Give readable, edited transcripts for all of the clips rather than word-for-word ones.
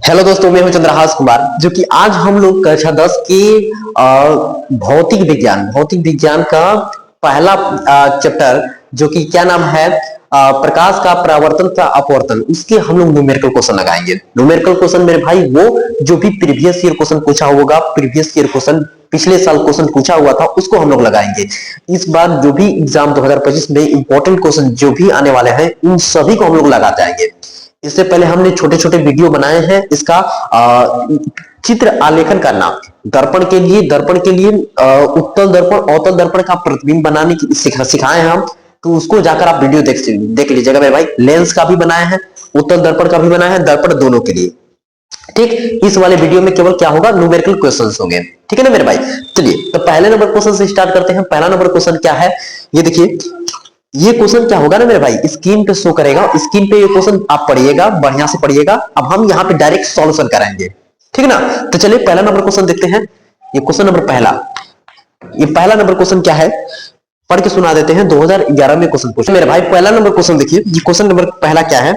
Hello दोस्तों, मैं हूं चंद्रहास कुमार, जो कि आज हम लोग कक्षा 10 के भौतिक विज्ञान का पहला चैप्टर, जो कि क्या नाम है, प्रकाश का परावर्तन का अपवर्तन, उसके हम लोग न्यूमेरिकल क्वेश्चन लगाएंगे। न्यूमेरिकल क्वेश्चन मेरे भाई वो जो भी प्रीवियस ईयर क्वेश्चन पूछा होगा, प्रीवियस ईयर क्वेश्चन पिछले साल क्वेश्चन पूछा हुआ था, उसको हम लोग लगाएंगे। इस बार जो भी एग्जाम 2025 में इंपॉर्टेंट क्वेश्चन जो भी आने वाले हैं, इन सभी को हम लोग लगा जाएंगे। इससे पहले हमने छोटे छोटे वीडियो बनाए हैं। इसका चित्र आलेखन करना, दर्पण के लिए उत्तल दर्पण अवतल दर्पण का प्रतिबिंब बनाने की सिखाए हैं हम, तो उसको जाकर आप वीडियो देख लीजिएगा मेरे भाई। लेंस का भी बनाया है, उत्तल दर्पण का भी बनाया है, दर्पण दोनों के लिए। ठीक, इस वाले वीडियो में केवल क्या होगा, न्यूमेरिकल क्वेश्चंस होंगे। ठीक है ना मेरे भाई। चलिए, तो पहले नंबर क्वेश्चन से स्टार्ट करते हैं। पहला नंबर क्वेश्चन क्या है, ये देखिए। ये क्वेश्चन क्या होगा ना मेरे भाई, स्क्रीन पे शो करेगा। स्क्रीन पे ये क्वेश्चन आप पढ़िएगा, बढ़िया से पढ़िएगा। अब हम यहाँ पे डायरेक्ट सॉल्यूशन कराएंगे, ठीक है ना। तो चलिए पहला नंबर क्वेश्चन देखते हैं। ये क्वेश्चन नंबर पहला नंबर क्वेश्चन क्या है, पढ़ के सुना देते हैं। 2011 में क्वेश्चन पूछा मेरे भाई। पहला नंबर क्वेश्चन देखिए, ये क्वेश्चन नंबर पहला क्या है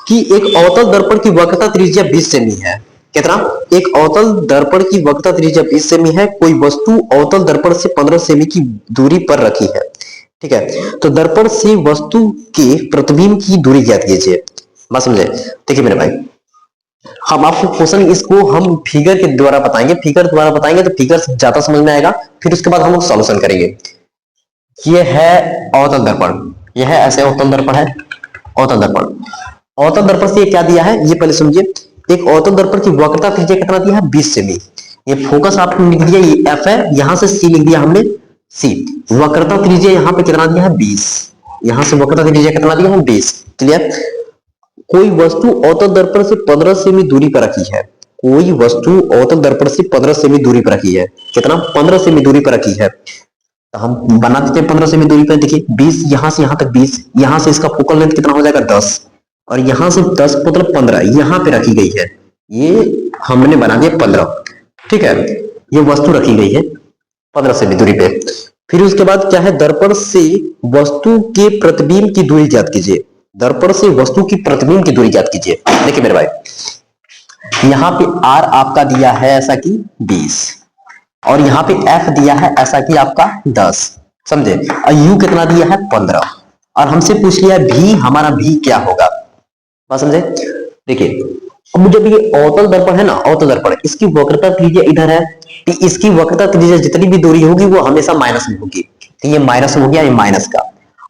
कि एक अवतल दर्पण की वक्रता त्रिज्या 20 सेमी है। कितना? एक अवतल दर्पण की वक्रता त्रिज्या 20 सेमी है। कोई वस्तु अवतल दर्पण से 15 सेमी की दूरी पर रखी है। ठीक है, तो दर्पण से वस्तु के प्रतिबिंब की दूरी ज्ञात कीजिए। बात समझे? देखिए मेरे भाई, हम आपको क्वेश्चन इसको हम फिगर के द्वारा बताएंगे। तो फिगर से ज्यादा समझ में आएगा। फिर उसके बाद हम लोग सॉल्यूशन करेंगे। ये है अवतल दर्पण, ये है ऐसे अवतल दर्पण है। अवतल दर्पण से क्या दिया है ये पहले समझिए। एक अवतल दर्पण की वक्रता त्रिज्या कितना दिया है, 20 सेमी। ये फोकस आपने लिख दिया, ये एफ है, यहां से सी लिख दिया हमने, सी। वक्रता त्रिज्या यहाँ पे कितना दिया है, 20। यहां से वक्रता त्रिज्या कितना दिया है, 20। क्लियर? कोई वस्तु अवतल दर्पण से 15 सेमी दूरी पर रखी है। कोई वस्तु अवतल दर्पण से 15 सेमी दूरी पर रखी है। कितना? 15 सेमी दूरी पर रखी है। तो हम बना देते हैं 15 सेमी दूरी पर। देखिए 20, यहां से यहां तक 20, यहां से इसका फोकल लेंथ कितना हो जाएगा, 10, और यहां से 10 मतलब 15 यहां पे रखी गई है। ये हमने बना दिया 15। ठीक है, ये वस्तु रखी गई है 15 सेमी दूरी पे। फिर उसके बाद क्या है, दर्पण से वस्तु के प्रतिबिंब की दूरी ज्ञात कीजिए। दर्पण से वस्तु की प्रतिबिंब की दूरी ज्ञात कीजिए। देखिए मेरे भाई, यहाँ पे R आपका दिया है ऐसा कि 20, और यहाँ पे F दिया है ऐसा कि आपका 10, समझे। और U कितना दिया है, 15, और हमसे पूछ लिया V, हमारा V क्या होगा, बात समझे। देखिए अब जब ये अवतल दर्पण है ना, अवतल दर्पण, इसकी वक्रता त्रिज्या इधर है, तो इसकी वक्रता त्रिज्या जितनी भी दूरी होगी वो हमेशा माइनस में होगी। तो ये माइनस हो गया, ये माइनस का।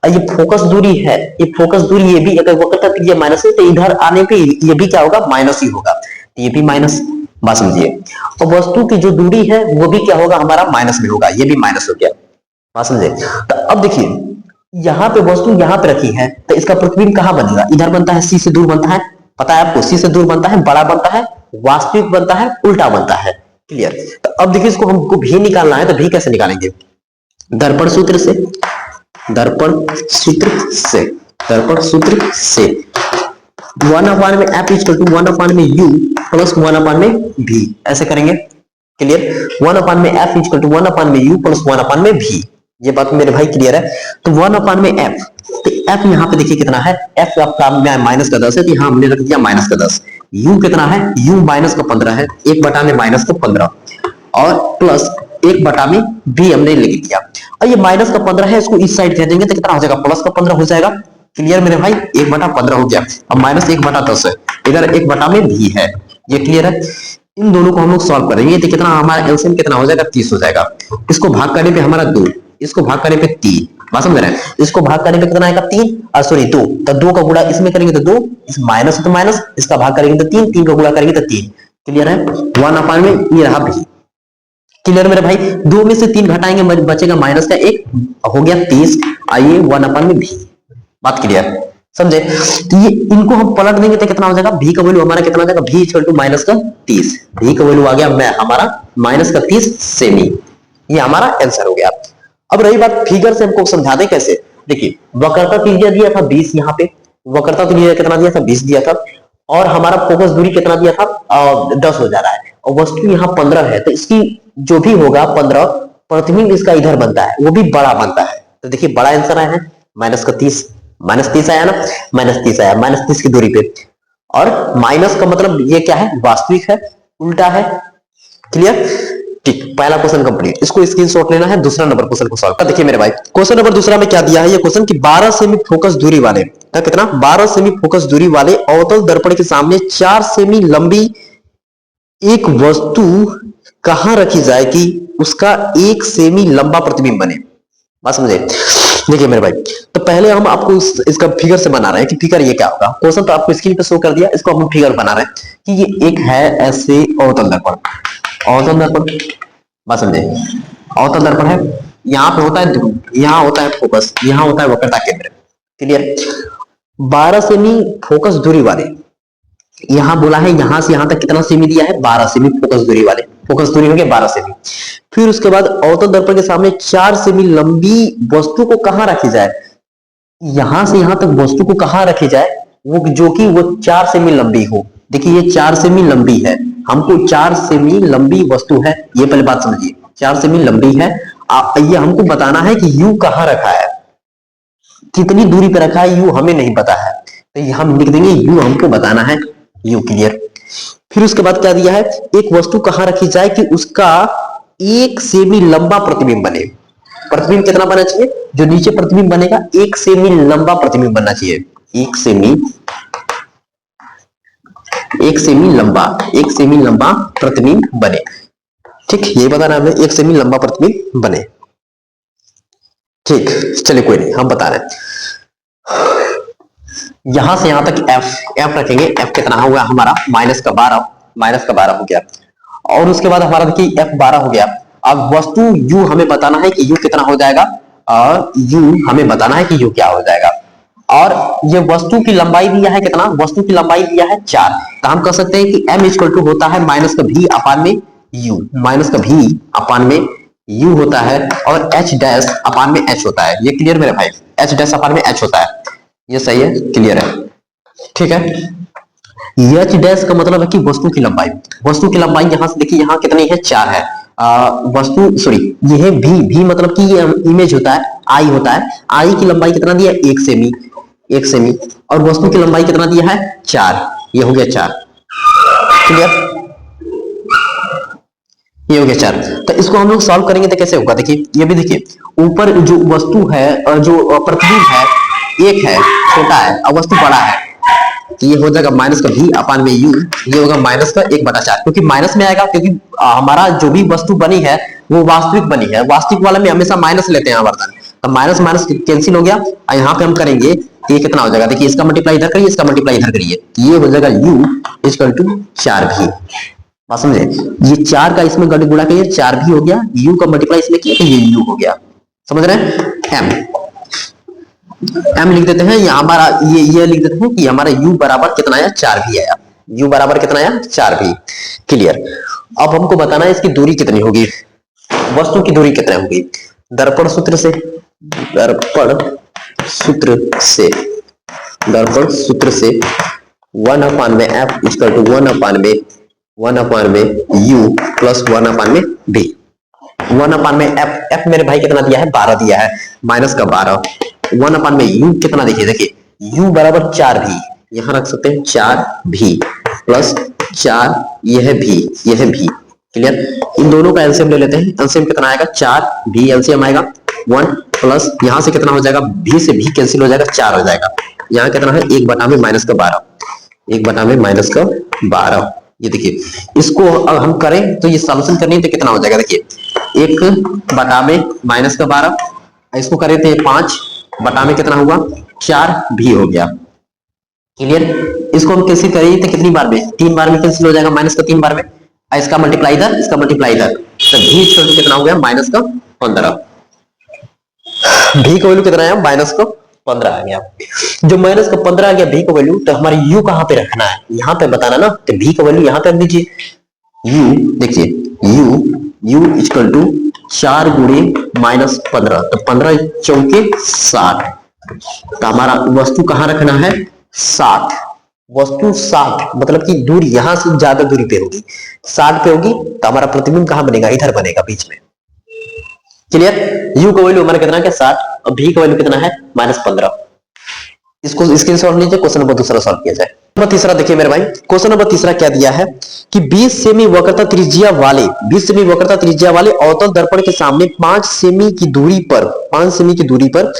और ये फोकस दूरी है, ये फोकस दूरी, ये भी अगर वक्रता त्रिज्या माइनस है तो इधर आने पे ये भी क्या होगा, माइनस ही होगा। तो ये भी माइनस, बात समझिए। और वस्तु की जो दूरी है वो भी क्या होगा, हमारा माइनस में होगा, ये भी माइनस हो गया, बात समझे। तो अब देखिए, यहाँ पे वस्तु यहाँ पे रखी है, तो इसका प्रतिबिंब कहाँ बनेगा, इधर बनता है, सी से दूर बनता है, पता है आपको, सी से दूर बनता है, बड़ा बनता है, वास्तविक बनता है, उल्टा बनता है। क्लियर? तो अब देखिए, इसको हमको भी निकालना है, तो भी कैसे निकालेंगे, दर्पण सूत्र से 1/में F इक्वल टू 1/में U प्लस 1/में V, ऐसे करेंगे। क्लियर? 1/में F इक्वल टू 1/में U प्लस 1/में V, ये बात मेरे भाई क्लियर है। तो 1/में F, तो F यहाँ पे देखिए कितना है, F आपका माइनस का 10 है, तो यहाँ हमने रख दिया माइनस का 10। U कितना है, U माइनस का 15 है, 1/में माइनस का 15, और प्लस 1/में V हमने लिख दिया। और ये माइनस का 15 है, इसको इस साइड दे देंगे तो कितना हो जाएगा, प्लस का 15 हो जाएगा। क्लियर मेरे भाई? 1/15 हो गया। अब माइनस 1/10 है, इधर 1/में V है, ये क्लियर है। इन दोनों को हम लोग सॉल्व करेंगे तो कितना हमारा एलसीएम कितना हो जाएगा, 30 हो जाएगा। इसको भाग करने पे हमारा 2, इसको भाग करने पे 3, बात समझ रहे हैं। इसको भाग करने पे कितना आएगा, 3, सॉरी 2, तो 2 का गुणा इसमें करेंगे तो 2, इस माइनस तो माइनस, इसका भाग करेंगे तो 3, 3 का गुणा करेंगे तो 3। क्लियर है? 1/में ये रहा V। क्लियर मेरे भाई? 2 में से 3 घटाएंगे, बचेगा माइनस का 1, हो गया 30, आइए 1/में V, बात क्लियर, समझे। तो ये इनको हम पलट देंगे तो कितना हो जाएगा, V का वैल्यू हमारा कितना हो जाएगा, V इक्वल टू माइनस का 30, V का वैल्यू आ गया हमारा माइनस का 30 सेमी, ये हमारा आंसर हो गया। अब रही बात फिगर से, हमको समझा दें कैसे। देखिए वक्रता त्रिज्या दिया था 20, यहाँ पे वक्रता त्रिज्या कितना दिया था, 20 दिया था, और हमारा फोकस दूरी कितना दिया था, 10 हो जा रहा है, और वस्तु यहाँ 15 है, तो इसकी जो भी होगा 15, प्रतिबिंब इसका इधर बनता है, वो भी बड़ा बनता है। तो देखिए बड़ा आंसर आया है माइनस का 30, -30 आया ना, -30 आया, -30 की दूरी पे। और माइनस का मतलब ये क्या है, वास्तविक है, उल्टा है। क्लियर? ठीक, पहला क्वेश्चन कंप्लीट। इसको स्क्रीनशॉट लेना है, दूसरा नंबर क्वेश्चन को सॉल्व कर। देखिए मेरे भाई, क्वेश्चन नंबर दूसरा में क्या दिया है, ये क्वेश्चन कि 12 सेमी फोकस दूरी वाले, कितना, 12 सेमी फोकस दूरी वाले अवतल दर्पण के सामने 4 सेमी लंबी एक वस्तु कहां रखी जाए कि उसका 1 सेमी लंबा प्रतिबिंब बने। बात समझे? देखिए मेरे भाई, तो पहले हम आपको इसका फिगर से बना रहे हैं कि फिगर ये क्या होगा। क्वेश्चन तो आपको स्क्रीन पे शो कर दिया, इसको हम फिगर बना रहे हैं कि ये एक है ऐसे अवतल दर्पण, अवतल दर्पण, बात समझे, अवतल दर्पण है, यहाँ पे होता है ध्रुव, यहाँ होता है फोकस, यहाँ होता है वक्रता केंद्र। क्लियर? 12 सेमी फोकस दूरी वाले, यहां बोला है यहां से यहां तक कितना सेमी दिया है, 12 सेमी फोकस दूरी वाले, फोकस दूरी हो गया 12 सेमी। फिर उसके बाद अवतल दर्पण के सामने 4 सेमी लंबी वस्तु को कहां रखी जाए, यहां से यहां तक वस्तु को कहां रखी जाए, वो जो कि वो 4 सेमी लंबी हो। देखिए ये 4 सेमी लंबी है, हमको 4 सेमी लंबी वस्तु है, ये पहले बात समझिए, 4 सेमी लंबी है। ये हमको बताना है कि यू कहां रखा है, कितनी दूरी पर रखा है, यू हमें नहीं पता है, तो हम लिख देंगे यू हमको बताना है, यू। क्लियर? फिर उसके बाद क्या दिया है, एक वस्तु कहां रखी जाए कि उसका 1 सेमी लंबा प्रतिबिंब बने। प्रतिबिंब कितना बनना चाहिए, जो नीचे प्रतिबिंब बनेगा 1 सेमी लंबा प्रतिबिंब बनना चाहिए, 1 सेमी लंबा प्रतिबिंब बने। ठीक, ये बताना हमें 1 सेमी लंबा प्रतिबिंब बने। ठीक, चलिए कोई नहीं, हम बता रहे हैं। यहां से यहां तक एफ रखेंगे, एफ कितना हुआ हमारा, माइनस का 12 हो गया। और उसके बाद हमारा देखिए एफ 12 हो गया। अब वस्तु यू हमें बताना है कि यू कितना हो जाएगा, और यू हमें बताना है कि यू क्या हो जाएगा। और ये वस्तु की लंबाई दिया है कितना, वस्तु की लंबाई दिया है 4, तो हम कह सकते हैं कि m इक्वल टू होता है माइनस का v अपान में u, माइनस का v अपान में u होता है, और h डैश अपान में h होता है। ये क्लियर मेरे भाई, h डैश अपान में h होता है, ये सही है, क्लियर है। ठीक है, एच डैश का मतलब है कि वस्तु की लंबाई, वस्तु की लंबाई यहां से देखिए यहाँ कितनी है, 4 है। वस्तु सॉरी ये है भी मतलब कि ये इमेज होता है, आई होता है, आई की लंबाई कितना दिया है, 1 सेमी, और वस्तु की लंबाई कितना दिया है, 4, ये हो गया 4। क्लियर? ये हो गया 4। तो इसको हम लोग सॉल्व करेंगे तो कैसे होगा, देखिए ये भी देखिए, ऊपर जो वस्तु है, जो प्रतिबिंब है, एक है, छोटा है, और वस्तु बड़ा है, तो ये हो जाएगा माइनस का v अपान में u, ये होगा माइनस का 1/4, क्योंकि माइनस में आएगा, क्योंकि हमारा जो भी वस्तु बनी है वो वास्तविक बनी है, वास्तविक वाला में हमेशा माइनस लेते हैं आवर्तन, तो माइनस माइनस कैंसिल हो गया, और यहाँ पे हम करेंगे ये कितना हो जाएगा, देखिए इसका मल्टीप्लाई इधर करिए, इसका मल्टीप्लाई इधर करिए, ये हो जाएगा u इक्वल टू 4v। बात समझे? ये 4 का इसमें गुणा करिए, 4v हो गया, u का मल्टीप्लाई इसमें किया तो ये u हो गया। समझ रहे हैं? m लिख देते हैं, यहाँ हमारा ये लिख देते हैं कि हमारा u बराबर कितना आया, 4v आया, u बराबर कितना आया, 4v। क्लियर? अब हमको बताना है इसकी दूरी कितनी होगी, वस्तु की दूरी कितनी होगी। दर्पण सूत्र से, दर्पण सूत्र से 1 अपान में f इक्वल टू 1 अपान में u प्लस 1 अपान में v। 1 अपान में f मेरे भाई कितना दिया है, 12 दिया है, माइनस का 12, 1 अपान में u कितना, देखिए u बराबर 4v, यहां रख सकते हैं 4v प्लस 4, यह है v। क्लियर? इन दोनों का एलसीएम ले लेते हैं, एलसीएम कितना आएगा, 4v एलसीएम आएगा 1 प्लस यहां से कितना हो जाएगा, v से v कैंसिल हो जाएगा, 4 हो जाएगा, यहाँ कितना है 1 बटा में माइनस का 12, 1 बटा में माइनस का 12। ये देखिए इसको अब हम करें तो ये सॉल्यूशन करनी है तो कितना हो जाएगा, देखिए 1 बटा में माइनस का 12, इसको करें तो 5 बटा में कितना हुआ, 4v हो गया। क्लियर? इसको हम कैसे करें तो कितनी बार में, 3 बार में कैंसिल हो जाएगा, माइनस का 3 बार में, इसका मल्टीप्लाई इधर, इसका मल्टीप्लाई इधर, तो v इक्वल टू कितना हो गया, माइनस का 15। v का वैल्यू कितना आया, माइनस का 15 आ गया। जो माइनस का 15 आ गया v का वैल्यू, तो हमारे u कहां पे रखना है, यहां पे बताना ना, तो v का वैल्यू यहां पे रख दीजिए। u देखिए u इक्वल टू 4 गुणे माइनस 15, तो 15 चौके 60, तो हमारा वस्तु कहां रखना है, 60, वस्तु 60 मतलब कि दूरी यहां से ज्यादा दूरी पे होगी, 60 पे होगी, तो हमारा प्रतिबिंब कहां बनेगा, इधर बनेगा बीच में। क्लियर? u का वैल्यू हमारा कितना है, 60, और v का वैल्यू कितना है, -15। इसको स्क्रीनशॉट लीजिए, क्वेश्चन नंबर दूसरा सॉल्व किया जाए। नंबर तीसरा देखिए मेरे भाई, क्वेश्चन नंबर तीसरा क्या दिया है कि 20 सेमी वक्रता त्रिज्या वाले 20 सेमी वक्रता त्रिज्या वाले अवतल दर्पण के सामने 5 सेमी की दूरी पर 5 सेमी की दूरी पर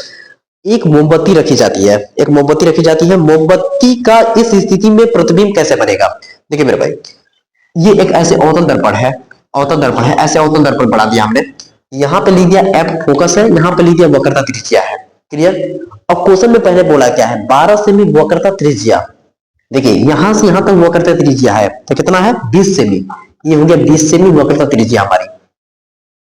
एक मोमबत्ती रखी जाती है। एक मोमबत्ती रखी जाती है। मोमबत्ती का इस स्थिति में प्रतिबिंब कैसे बनेगा? देखिए मेरे भाई, ये एक ऐसे अवतल दर्पण है, अवतल दर्पण है, ऐसे अवतल दर्पण बढ़ा दिया हमने। यहाँ पे ली दिया एफ फोकस है, यहाँ पे ली दिया वक्रता त्रिज्या है। क्लियर? अब क्वेश्चन में पहले बोला क्या है? 12 सेमी वक्रता त्रिज्या। देखिए यहां से यहां तक वक्रता त्रिज्या है तो कितना है? 20 सेमी। ये हो गया 20 सेमी वक्रता त्रिज्या हमारी।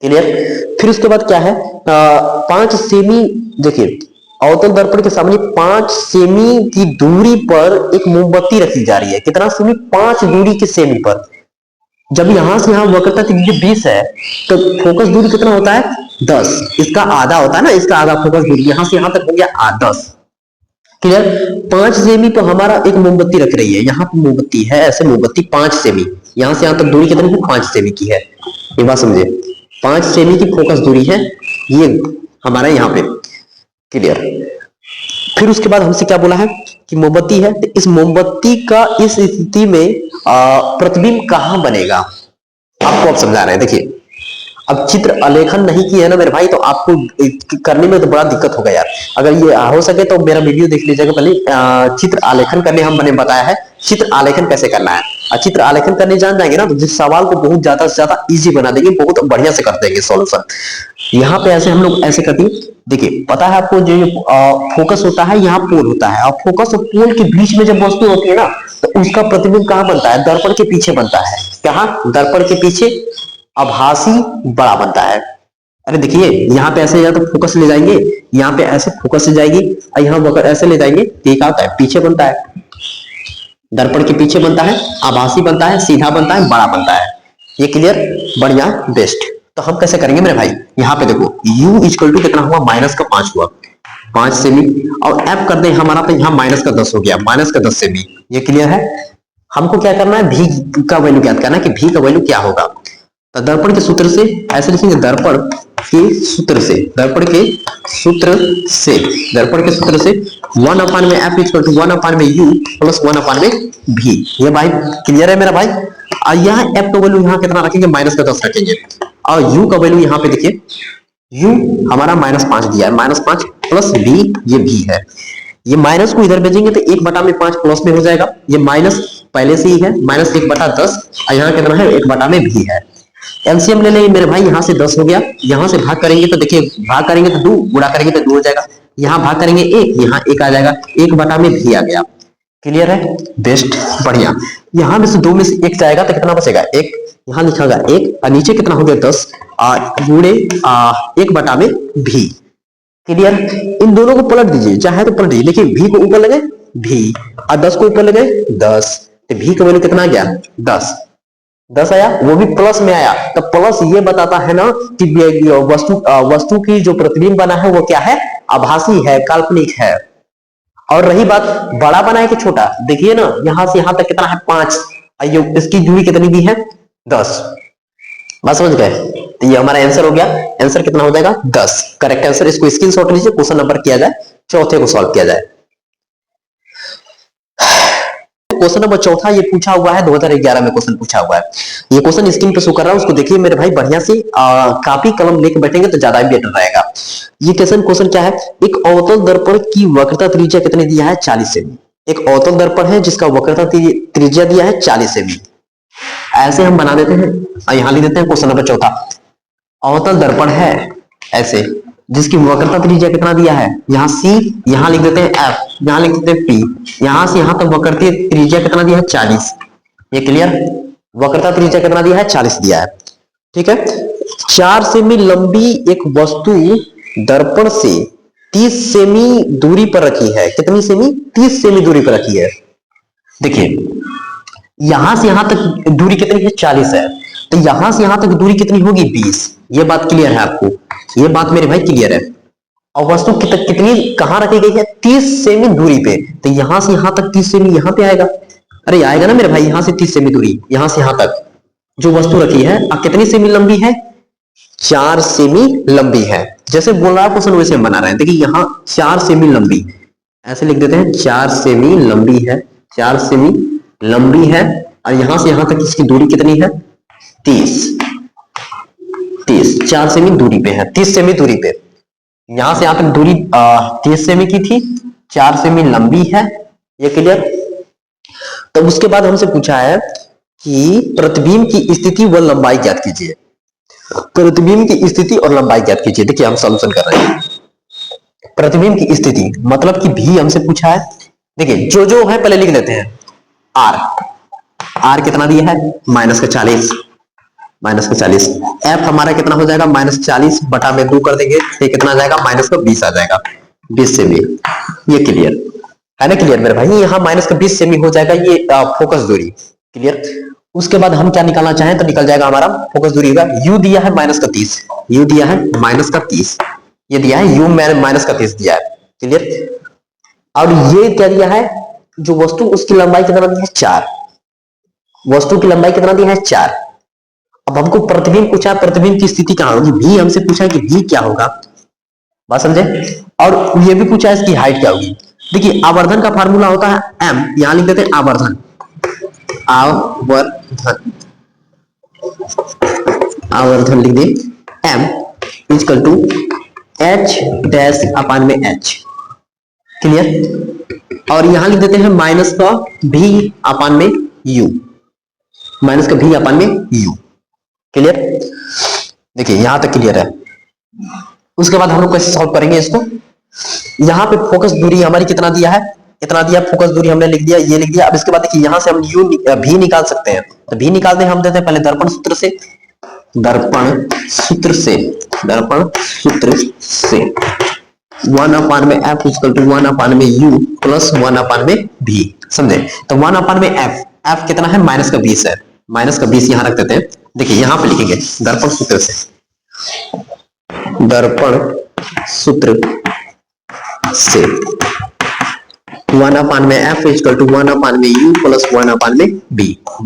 क्लियर? फिर उसके बाद क्या है? 5 सेमी। देखिए अवतल दर्पण के सामने 5 सेमी की दूरी पर एक मोमबत्ती रखी जा रही है। कितना सेमी? 5 दूरी के सेमी पर। जब यहां से यहां वक्रता त्रिज्या 20 है तो फोकस दूरी कितना होता है? 10। इसका आधा होता है ना, इसका आधा फोकस दूरी। यहां से यहां तक हो गया 10। क्लियर? 5 सेमी पर हमारा एक मोमबत्ती रख रही है। यहाँ पर मोमबत्ती है, ऐसे मोमबत्ती 5 सेमी। यहां से यहां तक दूरी कितनी है? 5 सेमी की है। ये बात समझे? 5 सेमी की फोकस दूरी है ये हमारा यहाँ पे। क्लियर? फिर उसके बाद हमसे क्या बोला है कि मोमबत्ती है, तो इस मोमबत्ती का इस स्थिति में प्रतिबिंब कहां बनेगा? आपको अब समझा रहे हैं। देखिए अब चित्र आलेखन नहीं किया है ना मेरे भाई, तो आपको करने में तो बड़ा दिक्कत होगा यार। अगर ये हो सके तो मेरा वीडियो देख लीजिएगा पहले। चित्र आलेखन करने हमने बताया है, चित्र आलेखन कैसे करना है। और चित्र आलेखन करने जान जाएंगे ना तो जिस सवाल को बहुत ज्यादा से ज्यादा इजी बना देंगे, बहुत बढ़िया से कर देंगे सॉल्यूशन। यहाँ पे ऐसे हम लोग ऐसे कर दिए। देखिए पता है आपको, जो फोकस होता है यहाँ पोल होता है, और फोकस और पोल के बीच में जब वस्तु होती है ना तो उसका प्रतिबिंब कहाँ बनता है? दर्पण के पीछे बनता है। कहाँ? दर्पण के पीछे आभासी बड़ा बनता है। अरे देखिए यहाँ पे ऐसे या तो फोकस ले जाएंगे, यहाँ पे ऐसे फोकस ले जाएगी, और यहाँ ऐसे ले जाएंगे तो क्या होता है? पीछे बनता है, दर्पण के पीछे बनता है, आभासी बनता है, सीधा बनता है, बड़ा बनता है। ये क्लियर? बढ़िया, बेस्ट। तो हम कैसे करेंगे मेरे भाई? यहाँ पे देखो u इक्वल टू कितना हुआ? -5 हुआ, 5 सेमी। और f कर दे हमारा, तो यहाँ -10 हो गया, -10 सेमी। ये क्लियर है? हमको क्या करना है? v का वैल्यू ज्ञात करना है कि v का वैल्यू क्या होगा। तो दर्पण के सूत्र से ऐसे लिखेंगे, दर्पण के सूत्र से, दर्पण के सूत्र से, दर्पण के सूत्र से 1/f equal to 1/u plus 1/v। ये भाई क्लियर है मेरा भाई? और यहाँ f का वैल्यू यहाँ कितना रखेंगे? -10 रखेंगे। और u का वैल्यू यहाँ पे देखिए, u हमारा -5 दिया है, -5 प्लस v, ये v है। ये माइनस को इधर भेजेंगे तो 1/5 प्लस में हो जाएगा। ये माइनस पहले से ही है, -1/10, और यहाँ कितना है? 1/v है। एलसीएम ले लेंगे मेरे भाई, यहाँ से 10 हो गया, यहाँ से भाग करेंगे तो देखिए, भाग करेंगे तो 2, गुणा करेंगे तो 2 हो जाएगा। यहाँ भाग करेंगे 1, यहाँ 1 आ जाएगा, 1/v आ गया। क्लियर है? बेस्ट, बढ़िया। यहाँ में से 2 में से 1 जाएगा तो कितना बचेगा? 1। यहाँ लिखा गया 1, और नीचे कितना हो गया? 10 गुणे 1/v। क्लियर? इन दोनों को पलट दीजिए, चाहे तो पलट दीजिए। देखिए v को ऊपर लगे v, और 10 को ऊपर लगे 10, तो v का वैल्यू कितना आ गया? 10 आया, वो भी प्लस में आया। तो प्लस ये बताता है ना कि वस्तु की जो प्रतिबिंब बना है वो क्या है? आभासी है, काल्पनिक है। और रही बात बड़ा बना है कि छोटा, देखिए ना यहां से यहां तक कितना है? 5। इसकी दूरी कितनी दी है? 10। बात समझ गए? तो ये हमारा आंसर हो गया। आंसर कितना हो जाएगा? 10। Correct answer. इसको स्क्रीनशॉट लीजिए, क्वेश्चन नंबर किया जाए, चौथे को सॉल्व किया जाए। क्वेश्चन नंबर चौथा ये पूछा हुआ है, 2011 में क्वेश्चन पूछा हुआ है। ये क्वेश्चन स्क्रीन पे शो कर रहा है, उसको देखिए मेरे भाई बढ़िया से। कॉपी कलम लेके बैठेंगे तो ज्यादा बेटर रहेगा। ये क्वेश्चन क्या है? एक अवतल दर्पण की वक्रता त्रिज्या कितनी दिया है? 40 सेमी। एक अवतल दर्पण है जिसका वक्रता त्रिज्या दिया है 40 सेमी। ऐसे हम बना देते हैं, और यहां लिख देते हैं क्वेश्चन नंबर चौथा। अवतल दर्पण है ऐसे जिसकी वक्रता त्रिज्या कितना दिया है? यहाँ c, यहाँ लिख देते हैं f, यहाँ लिख देते हैं p। यहां से यहां तक वक्रता त्रिज्या कितना दिया है? 40। ये क्लियर? वक्रता त्रिज्या कितना दिया है? 40 दिया है। ठीक है? 4 सेमी लंबी एक वस्तु दर्पण से 30 सेमी दूरी पर रखी है। कितनी सेमी? 30 सेमी दूरी पर रखी है। देखिए यहां से यहां तक दूरी कितनी है? 40 है। तो यहां से यहां तक दूरी कितनी होगी? 20। ये बात क्लियर है आपको? ये बात मेरे भाई क्लियर है? और वस्तु कितनी कहां रखी गई है? 30 सेमी दूरी पे। तो यहां से यहां तक 30 सेमी यहाँ पे आएगा। अरे आएगा ना मेरे भाई? यहां से 30 सेमी दूरी, यहां से यहां तक जो वस्तु रखी है, अब कितनी सेमी लंबी है? 4 सेमी लंबी है। जैसे बोल रहा है क्वेश्चन वैसे हम बना रहे हैं। देखिए यहाँ 4 सेमी लंबी, ऐसे लिख देते हैं 4 सेमी लंबी है, 4 सेमी लंबी है, और यहां से यहां तक इसकी दूरी कितनी है 30, 4 सेमी दूरी पे है, 30 सेमी दूरी पे, यहां से यहां तक दूरी 30 सेमी की थी, 4 सेमी लंबी है, ये क्लियर। तो उसके बाद हमसे पूछा है कि प्रतिबिंब की स्थिति व लंबाई ज्ञात कीजिए। प्रतिबिंब की स्थिति और लंबाई ज्ञात कीजिए। देखिए हम सॉल्यूशन कर रहे हैं। प्रतिबिंब की स्थिति मतलब कि भी हमसे पूछा है। देखिए जो है पहले लिख लेते हैं। आर कितना दिया है -40, -40। एफ हमारा कितना हो जाएगा -40 बटा में 2 कर देंगे तो कितना आ जाएगा -20 आ जाएगा, 20 सेमी। ये क्लियर है ना? क्लियर मेरे भाई, यहाँ -20 सेमी हो जाएगा ये फोकस दूरी। क्लियर। उसके बाद हम क्या निकालना चाहें तो निकल जाएगा हमारा फोकस दूरी का। यू दिया है -30, यू दिया है -30, ये दिया है यू -30 दिया है। क्लियर। और ये क्या दिया है जो वस्तु, उसकी लंबाई कितना दी है 4, वस्तु की लंबाई कितना दी है 4। अब हमको प्रतिबिंब पूछा, प्रतिबिंब की स्थिति कहां होगी, भी हमसे पूछा है कि भी क्या होगा, बात समझे। और ये भी पूछा है इसकी हाइट क्या होगी। देखिए आवर्धन का फार्मूला होता है m, यहां लिख देते हैं आवर्धन, आवर्धन लिख दे m equal to h dash upon में h। क्लियर। और यहां लिख देते हैं माइनस का v अपान में u, माइनस का v अपान में u। क्लियर। देखिए यहां तक क्लियर है। उसके बाद हम लोग कैसे सॉल्व करेंगे इसको। यहां पे फोकस दूरी हमारी कितना दिया है, इतना दिया, फोकस दूरी हमने लिख दिया, ये लिख दिया। अब इसके बाद देखिए यहां से हम यू भी निकाल सकते हैं, तो भी निकालते हैं हम देते हैं पहले दर्पण सूत्र से, दर्पण सूत्र से, दर्पण सूत्र से 1 अपान में f इक्वल टू 1 अपान में u प्लस 1 अपान में v। समझे। तो 1 अपान में f कितना है -20 है, -20 यहां रख देते हैं। देखिए यहां पे लिखेंगे दर्पण सूत्र से, दर्पण सूत्र से 1 अपान में f इक्वल टू 1 अपान में u प्लस 1 अपान में b।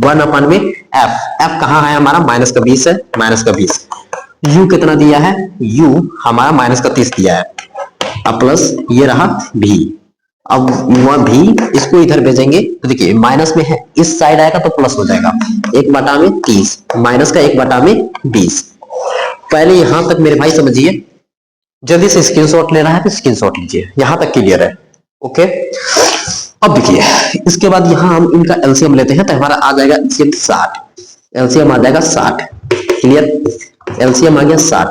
1 अपान में f कहां है हमारा -20 है, -20। u कितना दिया है, u हमारा -30 दिया है, अब प्लस ये रहा v। अब वह भी इसको इधर भेजेंगे तो देखिए माइनस में है, इस साइड आएगा तो प्लस हो जाएगा, 1/30 माइनस का 1/20। पहले यहां तक मेरे भाई समझिए, जल्दी से स्क्रीनशॉट ले रहा है तो स्क्रीनशॉट लीजिए, यहां तक क्लियर है। ओके। अब देखिए इसके बाद यहां हम इनका एलसीएम लेते हैं तो हमारा आ जाएगा एलसीएम 60, एलसीएम आ जाएगा 60। क्लियर। एलसीएम आ गया 60,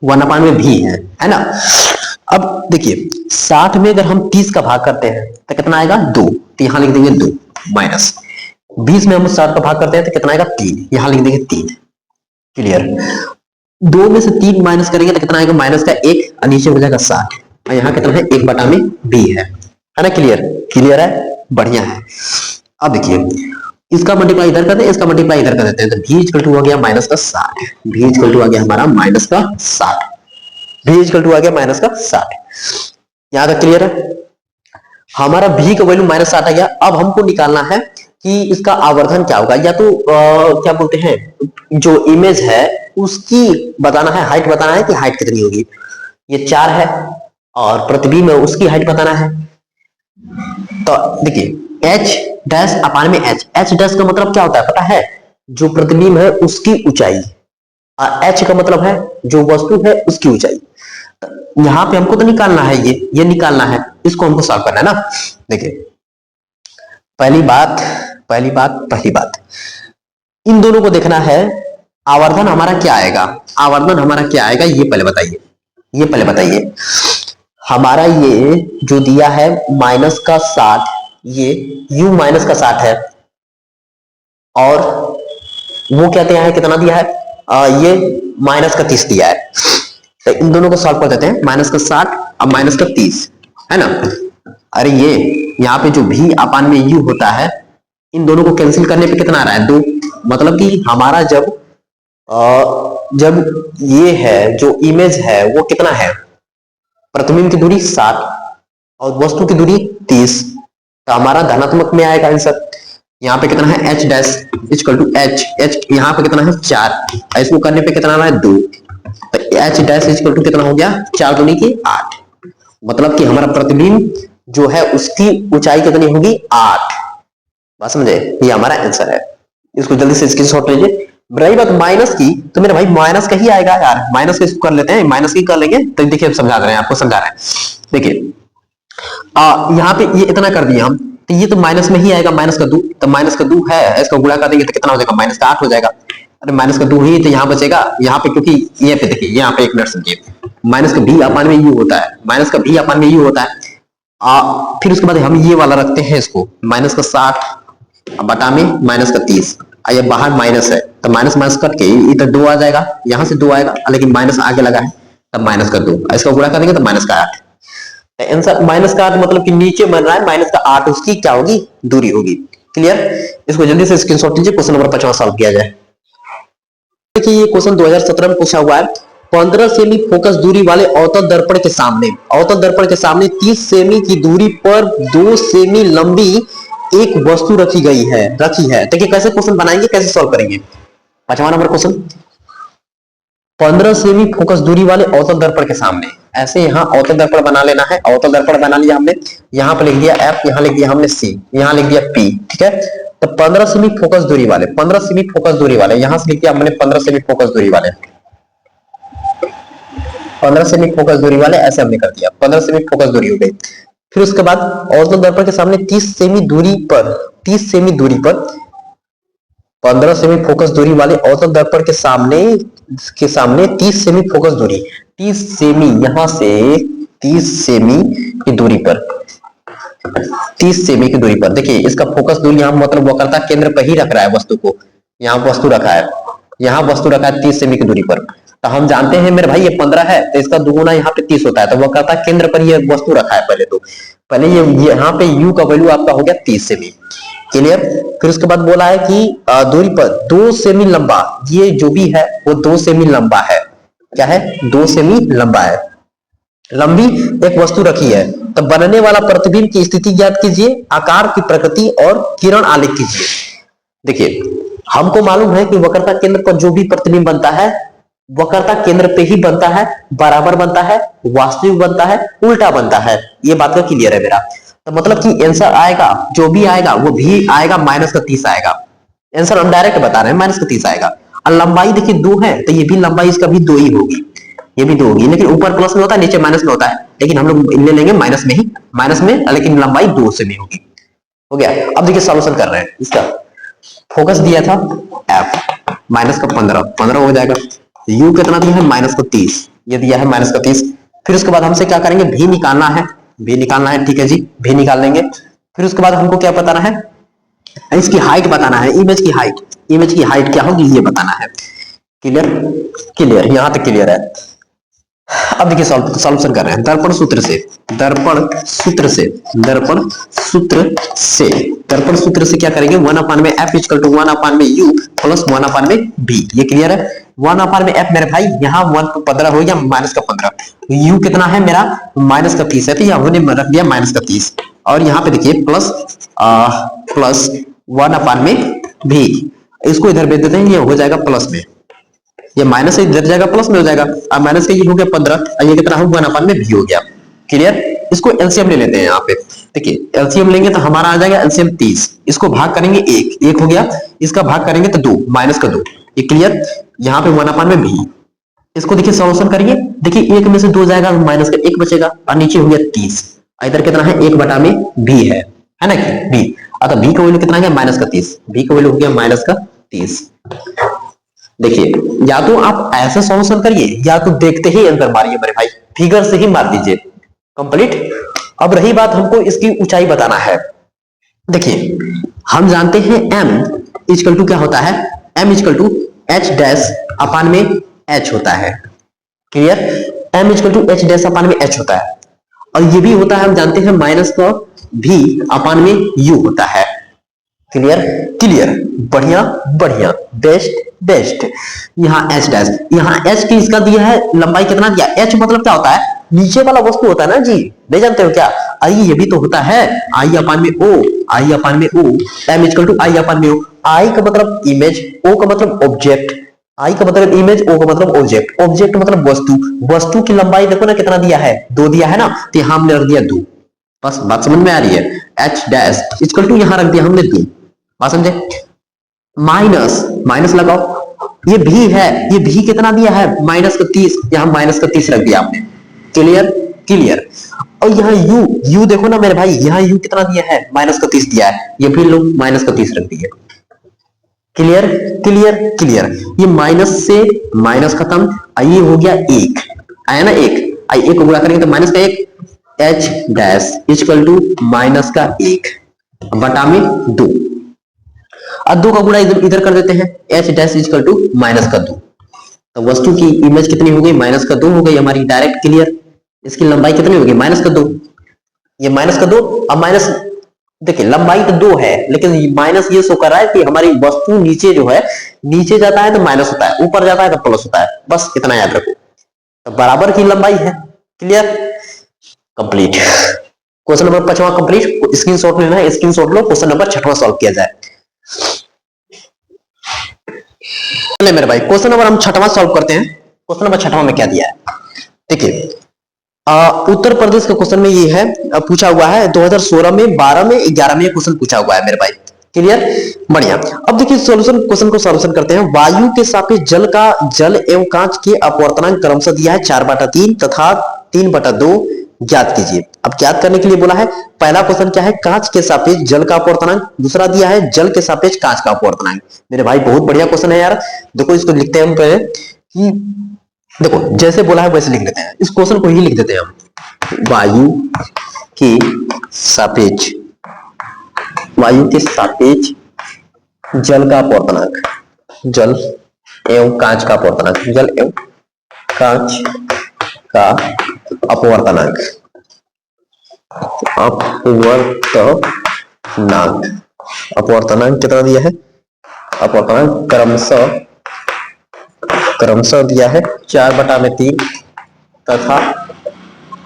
1 अपान में भी है ना। अब देखिए 60 में अगर हम 30 का भाग करते हैं तो कितना आएगा 2, तो यहां लिख देंगे 2 माइनस 20 में हम 60 का भाग करते हैं तो कितना आएगा 3, यहां लिख देंगे 3। क्लियर। 2 में से 3 माइनस करेंगे तो कितना आएगा -1 और नीचे हो जाएगा 60, और यहाँ कितना है 1/b है ना। क्लियर। क्लियर है, बढ़िया है। अब देखिए इसका मल्टीप्लाई इधर कर दें, इसका मल्टीप्लाई इधर कर देते हैं तो v इक्वल टू हो गया -60, v इक्वल टू आ गया हमारा -60, v इक्वल टू आ गया -60। यहां तक क्लियर है। हमारा v का वैल्यू -60 आ गया। अब हमको निकालना है कि इसका आवर्धन क्या होगा, या तो क्या बोलते हैं जो इमेज है उसकी बताना है, हाइट बताना है कि हाइट कितनी होगी। ये 4 है और प्रतिबिंब है उसकी हाइट बताना है। तो देखिए h डैश अपान में h डैश का मतलब क्या होता है पता है, जो प्रतिबिंब है उसकी ऊंचाई, और h का मतलब है जो वस्तु है उसकी ऊंचाई। यहां पे हमको तो निकालना है, ये निकालना है, इसको हमको सॉल्व करना है ना। देखिए पहली बात इन दोनों को देखना है, आवर्धन हमारा क्या आएगा, आवर्धन हमारा क्या आएगा ये पहले बताइए। हमारा ये जो दिया है -60, ये u -60 है, और वो क्या दिया है, कितना दिया है ये -30 दिया है। तो इन दोनों को सॉल्व कर देते हैं, -60 और -30 है ना। अरे ये यहाँ पे जो भी अपान में u होता है, इन दोनों को कैंसिल करने पे कितना आ रहा है 2। मतलब कि हमारा जब ये है जो इमेज है वो कितना है, प्रतिबिंब की दूरी 60 और वस्तु की दूरी 30, तो हमारा धनात्मक में आएगा आंसर। यहाँ पे कितना है h dash equal to h यहाँ पे कितना है 4, इसको करने पे कितना आ रहा है 2, तो h डैश इक्वल टू कितना हो गया 4 दूनी की 8। मतलब कि हमारा प्रतिबिंब जो है उसकी ऊंचाई कितनी होगी 8। बात समझे, ये हमारा आंसर है। इसको जल्दी से स्क्रीनशॉट लीजिए। रही बात माइनस की, तो मेरे भाई माइनस का ही आएगा यार, माइनस का इसको कर लेते हैं, माइनस की कर लेंगे। तो देखिए समझा रहे हैं, आपको समझा रहे हैं। देखिए यहाँ पे ये इतना कर दिया हम, तो ये तो माइनस में ही आएगा, माइनस का 2। तो माइनस का 2 है, इसका गुणा कर देंगे तो कितना हो जाएगा, माइनस का 8 हो जाएगा। अरे माइनस का 2 ही तो यहाँ बचेगा, यहाँ पे क्योंकि ये पे देखिए, यहाँ पे एक मिनट समझिए, माइनस का भी अपान में यू होता है, माइनस का भी अपान में यू होता है। फिर उसके बाद हम ये वाला रखते हैं, इसको माइनस का 60 बटा में माइनस का 30। ये बाहर माइनस है, तो माइनस माइनस कट के इधर 2 आ जाएगा, यहाँ से 2 आएगा, लेकिन माइनस आगे लगा है, तब माइनस का 2, इसका गुणा करेंगे तो माइनस का 8। आंसर माइनस का 8 मतलब कि नीचे बन रहा है, माइनस का 8 उसकी क्या होगी, दूरी होगी। क्लियर। इसको जल्दी से स्क्रीनशॉट लीजिए, क्वेश्चन नंबर 5 सॉल्व किया जाए। देखिए ये क्वेश्चन 2017 में पूछा हुआ है। 15 सेमी फोकस दूरी वाले अवतल दर्पण के सामने, अवतल दर्पण के सामने 30 सेमी की दूरी पर 2 सेमी लंबी एक वस्तु रखी है। देखिए कैसे क्वेश्चन बनाएंगे, कैसे सॉल्व करेंगे। 5वां नंबर क्वेश्चन, 15 सेमी फोकस दूरी वाले अवतल दर्पण के सामने, ऐसे यहाँ अवतल दर्पण बना लेना है। अवतल दर्पण बना लिया हमने, यहाँ पे लिख दिया F, यहाँ लिख दिया हमने C, यहाँ लिख दिया P, ठीक है। तो 15 सेमी फोकस दूरी वाले, 15 सेमी फोकस दूरी वाले, यहां से लिख दिया हमने 15 सेमी फोकस दूरी वाले, 15 सेमी फोकस दूरी वाले, ऐसे हमने कर दिया, 15 सेमी फोकस दूरी हो गई। फिर उसके बाद अवतल दर्पण के सामने 30 सेमी दूरी पर, 30 सेमी दूरी पर 15 सेमी फोकस दूरी वाले अवतल दर्पण के सामने 30 सेमी फोकस दूरी, 30 सेमी, यहां से 30 सेमी की दूरी पर, 30 सेमी की दूरी पर, देखिए इसका फोकस दूरी यहाँ मतलब वक्रता केंद्र पर ही रख रहा है वस्तु को, यहाँ वस्तु रखा है, यहाँ वस्तु रखा है 30 सेमी की दूरी पर। तो हम जानते हैं मेरे भाई ये 15 है, तो इसका दुगुना यहाँ पे 30 होता है, तो वक्रता केंद्र पर ये वस्तु रखा है पहले। तो पहले ये यहाँ पे u का वैल्यू आपका हो गया 30 सेमी। क्लियर। फिर उसके बाद बोला है कि दूरी पर 2 सेमी लंबा, ये जो भी है वो 2 सेमी लंबा है। क्या है, 2 सेमी लंबा है, लंबी एक वस्तु रखी है। तो बनने वाला प्रतिबिंब की स्थिति ज्ञात कीजिए, आकार की प्रकृति और किरण आलेख कीजिए। देखिए हमको मालूम है कि वक्रता केंद्र पर जो भी प्रतिबिंब बनता है वक्रता केंद्र पे ही बनता है, बराबर बनता है, वास्तविक बनता है, उल्टा बनता है। ये बात का क्लियर है मेरा। तो मतलब कि आंसर आएगा, जो भी आएगा वो भी आएगा माइनस का 30 आएगा। आंसर हम डायरेक्ट बता रहे हैं, माइनस का 30 आएगा। और लंबाई देखिए 2 है, तो ये भी लंबाई इसका भी 2 ही होगी, ये भी 2 होगी, लेकिन ऊपर प्लस में होता है, नीचे माइनस में होता है, लेकिन हम लोग ले लेंगे माइनस में ही, माइनस में, लेकिन लंबाई 2 से भी होगी। हो गया। अब देखिए सॉल्यूशन कर रहे हैं इसका। फोकस दिया था F, माइनस का 15 हो जाएगा। U कितना दिया है, माइनस का 30, ये दिया है माइनस का 30। फिर उसके बाद हमसे क्या करेंगे, भी निकालना है, भी निकालना है, ठीक है जी, भी निकाल लेंगे। फिर उसके बाद हमको क्या बताना है, इसकी हाइट बताना है, इमेज की हाइट, इमेज की हाइट क्या होगी ये बताना है। क्लियर, क्लियर, यहां तक क्लियर है। अब देखिए सॉल्यूशन कर रहे हैं दर्पण सूत्र से, दर्पण सूत्र से, दर्पण सूत्र से, दर्पण सूत्र से क्या करेंगे, 1/f equal to 1/u plus 1/v। ये क्लियर है। 1/f मेरे भाई यहाँ 1 को 15 हो गया, माइनस का 15, u कितना है मेरा, माइनस का 30 है, तो यहाँ हमने रख दिया माइनस का 30, और यहाँ पे देखिए प्लस 1/v, इसको इधर भेज देते हैं, ये हो जाएगा प्लस में, ये माइनस से इधर जाएगा प्लस में हो जाएगा, अब माइनस का ये हो गया 15, और ये कितना हो, 1/v हो गया। क्लियर। इसको एलसीएम ले लेते हैं यहाँ पे। देखिए एलसीएम लेंगे तो हमारा आ जाएगा एलसीएम 30, इसको भाग करेंगे 1 हो गया, इसका भाग करेंगे तो 2, माइनस का 2। ये क्लियर। यहाँ पे 1/v, इसको देखिए सॉल्यूशन करिए, देखिए 1 में से 2 जाएगा, माइनस का 1 बचेगा, और नीचे हो गया 30, इधर कितना है, 1/v है ना कि v, अतः v का वैल्यू कितना है, माइनस का 30, v का वैल्यू हो गया माइनस का 30। देखिए या तो आप ऐसे सॉल्यूशन करिए, या तो देखते ही आंसर मारिए मेरे भाई, फिगर से ही मार दीजिए। कंप्लीट। अब रही बात हमको इसकी ऊंचाई बताना है। देखिए हम जानते हैं m इक्वल टू क्या होता है, m equal to h dash upon में h होता है। Clear. m equal to h dash upon में h होता है, और ये भी होता है, हम जानते हैं माइनस का v अपान में u होता है। क्लियर, क्लियर, बढ़िया बढ़िया, बेस्ट बेस्ट। यहाँ h डैश, यहाँ h की इसका दिया है, लंबाई कितना दिया, h मतलब क्या होता है, नीचे वाला वस्तु होता है ना जी, नहीं जानते हो क्या, आई ये भी तो होता है, आई अपान में o, आई अपान में o, m इक्वल टू आई अपान में o। आई का मतलब इमेज, o का मतलब ऑब्जेक्ट, आई का मतलब इमेज, o का मतलब ऑब्जेक्ट, ऑब्जेक्ट मतलब वस्तु, वस्तु की लंबाई देखो ना कितना दिया है, 2 दिया है ना, तो यहाँ हमने रख दिया 2। बस बात समझ में आ रही है। एच डैश इक्वल टू यहां रख दिया हमने 2, बात समझे। माइनस माइनस लगाओ, ये भी है, ये भी कितना दिया है -30, यहां -30 रख दिया आपने। Clear clear. और यहाँ यू यू देखो ना मेरे भाई, यहाँ यू कितना दिया है -30 दिया है, ये भी लोग -30 रख दिए। Clear clear clear. ये माइनस से माइनस खत्म, ये हो गया 1 आया ना, 1 आई 1 को गुणा करेंगे तो माइनस का 1, h dash equal to minus का 1 बटा में 2, अब 2 का गुणा इधर कर देते हैं, h dash equal to minus का 2, तो वस्तु की इमेज कितनी हो गई -2 हो गई हमारी, डायरेक्ट क्लियर। इसकी लंबाई कितनी होगी -2, ये -2, अब माइनस देखिए लंबाई तो 2 है, लेकिन माइनस ये शो कर रहा है कि हमारी वस्तु नीचे जो है, नीचे जाता है तो माइनस होता है, ऊपर जाता है तो प्लस होता है, बस इतना याद रखो। तो बराबर की लंबाई है। Clear complete. क्वेश्चन नंबर 5वां कंप्लीट। स्क्रीनशॉट लेना है, स्क्रीनशॉट लो, क्वेश्चन नंबर 6वां सॉल्व किया जाए। चलिए मेरे भाई क्वेश्चन नंबर हम 6वां सॉल्व करते हैं। क्वेश्चन नंबर 6वां में क्या दिया है देखिए, उत्तर प्रदेश का क्वेश्चन में ये है, पूछा हुआ है 2016 में, 12 में, 11 में क्वेश्चन पूछा हुआ है मेरे भाई। क्लियर बढ़िया। अब देखिए सॉल्यूशन, क्वेश्चन को सॉल्यूशन करते हैं। वायु के सापेक्ष जल एवं कांच के अपवर्तनांक क्रमशः दिया है 4/3 तथा 3/2, ज्ञात कीजिए। अब ज्ञात करने के लिए बोला है, पहला क्वेश्चन क्या है, कांच के सापेक्ष जल का अपवर्तनांक, दूसरा दिया है जल के सापेक्ष कांच का अपवर्तनांक। मेरे भाई बहुत बढ़िया क्वेश्चन है यार। देखो इसको लिखते हैं हम पहले कि देखो जैसे बोला है वैसे लिख लेते हैं, इस क्वेश्चन को ही लिख देते हैं हम। वायु के सापेक्ष जल का अपवर्तनांक, जल एवं कांच का अपवर्तनांक, जल एवं कांच का अपवर्तनांक, अपवर्तनांक कितना दिया है, अपवर्तनांक क्रमशः दिया है 4/3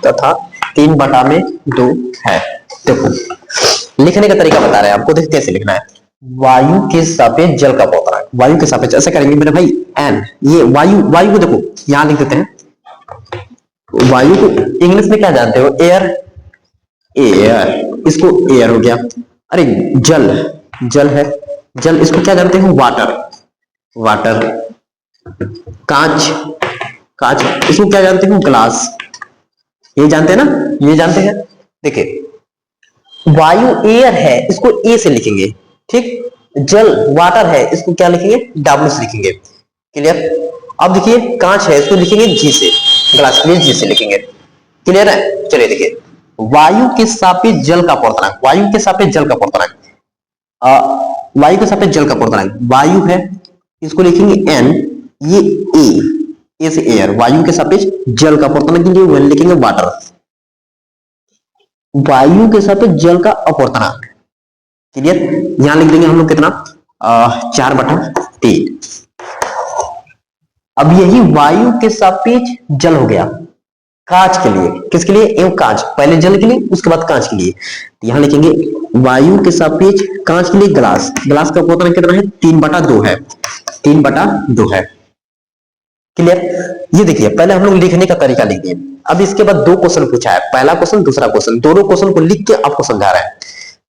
तथा 3/2 है। देखो लिखने का तरीका बता रहे हैं आपको, देखो कैसे लिखना है। वायु के सापेक्ष जल का अपवर्तनांक, वायु के सापेक्ष ऐसे करेंगे मेरे भाई, एन, ये वायु को देखो यहां लिख देते हैं। वायु को इंग्लिश में क्या जानते हो, एयर, इसको एयर हो गया। अरे जल है, जल इसको क्या जानते हो, वाटर। कांच इसको क्या जानते हो, ग्लास, ये जानते हैं ना, ये जानते हैं। देखिए वायु एयर है, इसको ए से लिखेंगे, ठीक। जल वाटर है, इसको क्या लिखेंगे, डब्ल्यू से लिखेंगे। क्लियर। अब देखिए कांच है, इसको लिखेंगे जी से, ग्लास के लिए जी से लिखेंगे। क्लियर है। चलिए देखिए, वायु के सापेक्ष जल का अपवर्तनांक, वायु के सापेक्ष जल का अपवर्तनांक, वायु के सापेक्ष जल का अपवर्तनांक, वायु है इसको लिखेंगे एन, ये ए से एयर, वायु के सापेक्ष जल का अपवर्तनांक के लिए लिखेंगे वाटर। वायु के सापेक्ष जल का अपवर्तनांक, क्लियर। यहां लिख देंगे हम लोग कितना, 4/3। अब यही वायु के सापेक्ष जल हो गया कांच के लिए, किसके लिए, एवं कांच, पहले जल के लिए उसके बाद कांच के लिए। तो यहां लिखेंगे वायु के सापेक्ष कांच के लिए ग्लास का अपवर्तनांक कितना है, 3/2 है, 3/2 है। क्लियर। ये देखिए पहले हम लोग लिखने का तरीका लिख दिए। अब इसके बाद 2 क्वेश्चन पूछा है, पहला क्वेश्चन दूसरा क्वेश्चन, दोनों क्वेश्चन को लिख के आपको समझा रहा है।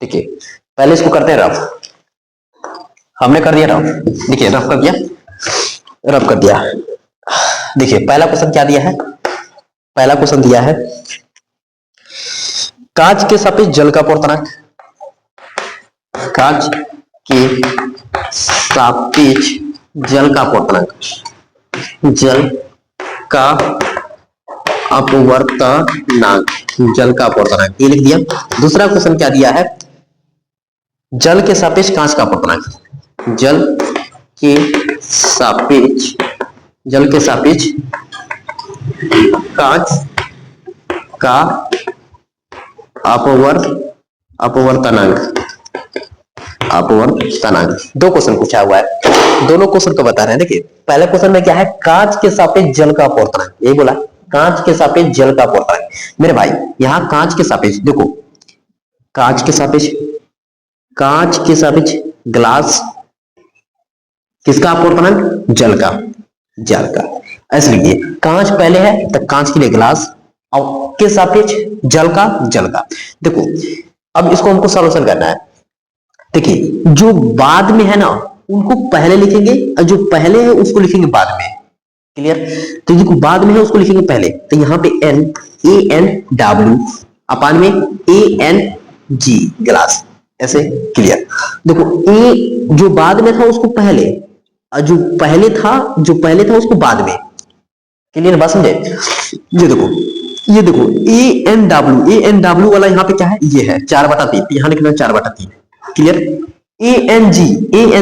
देखिए पहले इसको करते हैं रफ, हमने कर दिया रफ, देखिए रफ कर दिया। देखिए पहला क्वेश्चन क्या दिया है, पहला क्वेश्चन दिया है कांच के सापेक्ष जल का अपवर्तनांक, कांच के सापेक्ष जल का अपवर्तनांक, जल का अपवर्तनांक, जल का अपवर्तनांक, ये लिख दिया। दूसरा क्वेश्चन क्या दिया है, जल के सापेक्ष कांच का अपवर्तनांक, जल के सापेक्ष कांच का अपवर्तनांक। 2 क्वेश्चन पूछा हुआ है, दोनों क्वेश्चन को बता रहे हैं। देखिए पहले क्वेश्चन में क्या है, कांच के सापेक्ष जल का अपवर्तनांक, ये बोला कांच के सापेक्ष जल का अपवर्तनांक। मेरे भाई यहां कांच के सापेक्ष देखो, कांच के सापेक्ष ग्लास, किसका अपवर्तनांक, जल का। ऐसे लिखिए कांच पहले है तो कांच के लिए ग्लास, और किस सापेक्ष, जल का, जल का। देखो अब इसको हमको सॉल्यूशन करना है। देखिए जो बाद में है ना उनको पहले लिखेंगे और जो पहले है उसको लिखेंगे बाद में। क्लियर? तो जो बाद में है उसको लिखेंगे पहले, तो यहाँ पे एन, ए एन डब्ल्यू अपान में ए एन जी गिलास, ऐसे। क्लियर? देखो ए जो बाद में था उसको पहले और जो पहले था उसको बाद में। क्लियर बात समझे? ये देखो ए एन डब्ल्यू वाला यहाँ पे क्या है, ये है 4/3, यहाँ लिखना है 4/3। क्लियर? ए एन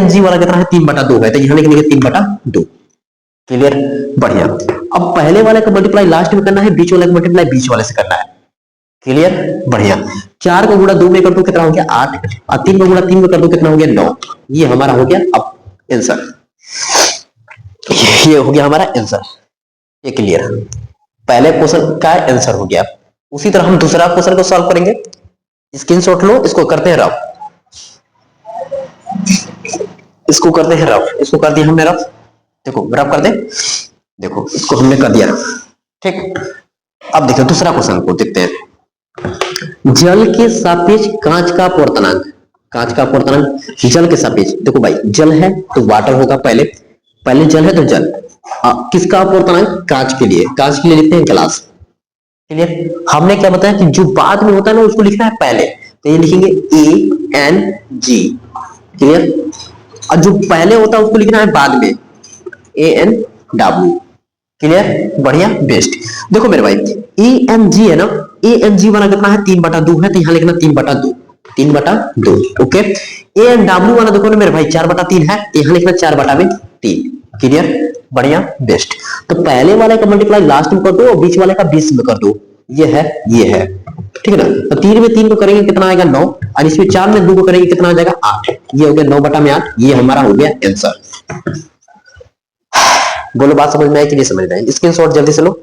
जी वाला कितना है, 3/2 है, तो यहाँ लिखेंगे 3/2। क्लियर? बढ़िया। अब पहले वाले का मल्टीप्लाई लास्ट में करना है, बीच वाले का मल्टीप्लाई बीच वाले से करना है। क्लियर? बढ़िया। 4 को गुणा 2 में कर दो कितना हो गया 8, और 3 को गुणा 3 में कर दो कितना हो गया 9। ये हमारा हो गया अब आंसर, ये हो गया हमारा आंसर। ये क्लियर? पहले क्वेश्चन का आंसर हो गया। उसी तरह हम दूसरा क्वेश्चन को सॉल्व करेंगे। स्क्रीनशॉट लो, इसको करते हैं रफ, इसको करते हैं रफ, इसको कर दिया हमने रफ। देखो रफ कर दे, देखो इसको हमने कर दिया रफ। ठीक, अब देखो दूसरा क्वेश्चन को देखते हैं। जल के सापेक्ष कांच का अपवर्तनांक, कांच का अपवर्तनांक जल के सापेक्ष। देखो भाई जल है तो वाटर होगा, पहले जल है तो जल। किसका अपवर्तनांक, कांच के लिए, कांच के लिए लिखते हैं गिलास। क्लियर? हमने क्या बताया कि जो बाद में होता है ना उसको लिखना है पहले, तो ये लिखेंगे ए एन जी। क्लियर? और जो पहले होता है उसको लिखना है बाद में, ए एन डब्ल्यू। क्लियर? बढ़िया, बेस्ट। देखो मेरे भाई ए एन जी है ना, ए एन जी वाला कितना है 3/2 है, तो यहाँ लिखना 3/2, 3/2। ओके। ए एन डब्ल्यू वाला देखो ना मेरे भाई 4/3 है, यहाँ लिखना 4/3। क्लियर? बढ़िया, बेस्ट। तो पहले वाले का मल्टीप्लाई लास्ट में कर दो और बीच वाले का बीच में कर दो। ये है, ये है, ठीक है ना? तो 3 में 3 को करेंगे कितना आएगा 9, और इसमें 4 में 2 को करेंगे कितना आ जाएगा 8। ये हो गया 9/8। ये हमारा हो गया आंसर। बोलो बात समझ में आई कि नहीं समझ में आई? स्क्रीनशॉट जल्दी से लो।